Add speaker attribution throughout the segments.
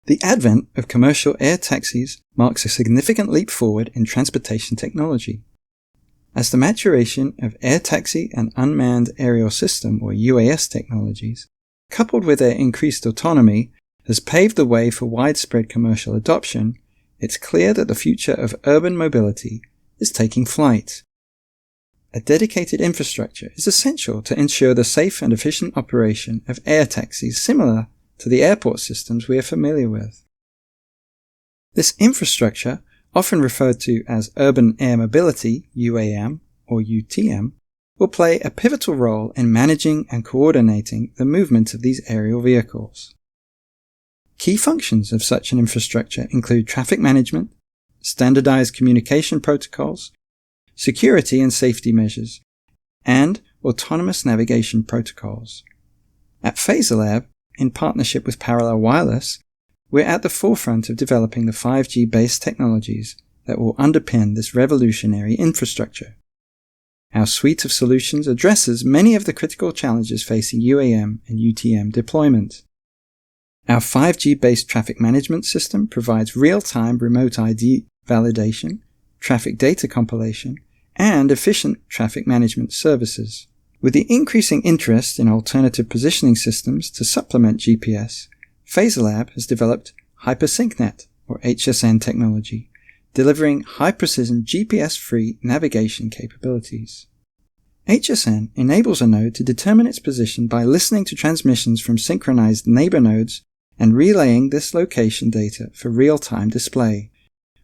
Speaker 1: The advent of commercial air taxis marks a significant leap forward in transportation technology. As the maturation of air taxi and unmanned aerial system or UAS technologies, coupled with their increased autonomy, has paved the way for widespread commercial adoption, it's clear that the future of urban mobility is taking flight. A dedicated infrastructure is essential to ensure the safe and efficient operation of air taxis similar to the airport systems we are familiar with. This infrastructure, often referred to as Urban Air Mobility, UAM, or UTM, will play a pivotal role in managing and coordinating the movement of these aerial vehicles. Key functions of such an infrastructure include traffic management, standardized communication protocols, security and safety measures, and autonomous navigation protocols. At PhasorLab, in partnership with Parallel Wireless, we're at the forefront of developing the 5G-based technologies that will underpin this revolutionary infrastructure. Our suite of solutions addresses many of the critical challenges facing UAM and UTM deployment. Our 5G-based traffic management system provides real-time remote ID validation, traffic data compilation, and efficient traffic management services. With the increasing interest in alternative positioning systems to supplement GPS, PhasorLab has developed HyperSyncNet, or HSN technology, delivering high-precision GPS-free navigation capabilities. HSN enables a node to determine its position by listening to transmissions from synchronized neighbor nodes and relaying this location data for real-time display,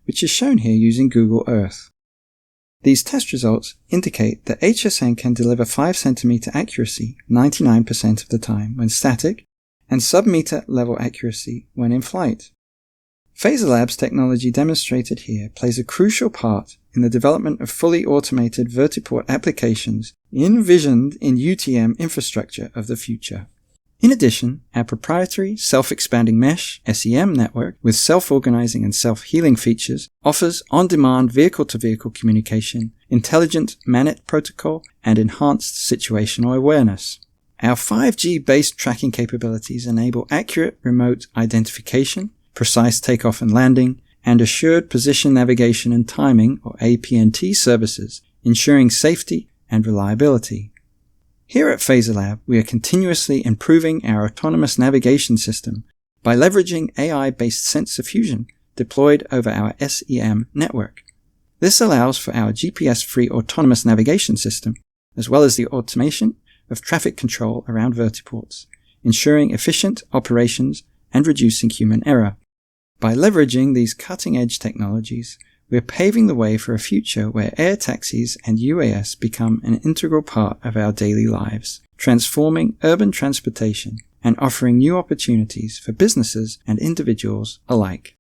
Speaker 1: which is shown here using Google Earth. These test results indicate that HSN can deliver 5 cm accuracy 99% of the time when static and sub-meter level accuracy when in flight. PhasorLab's technology demonstrated here plays a crucial part in the development of fully automated vertiport applications envisioned in UTM infrastructure of the future. In addition, our proprietary self-expanding mesh SEM network with self-organizing and self-healing features offers on-demand vehicle-to-vehicle communication, intelligent MANET protocol, and enhanced situational awareness. Our 5G-based tracking capabilities enable accurate remote identification, precise takeoff and landing, and assured position navigation and timing, or APNT services, ensuring safety and reliability. Here at PhasorLab, we are continuously improving our autonomous navigation system by leveraging AI-based sensor fusion deployed over our SEM network. This allows for our GPS-free autonomous navigation system, as well as the automation of traffic control around vertiports, ensuring efficient operations and reducing human error. By leveraging these cutting-edge technologies, we are paving the way for a future where air taxis and UAS become an integral part of our daily lives, transforming urban transportation and offering new opportunities for businesses and individuals alike.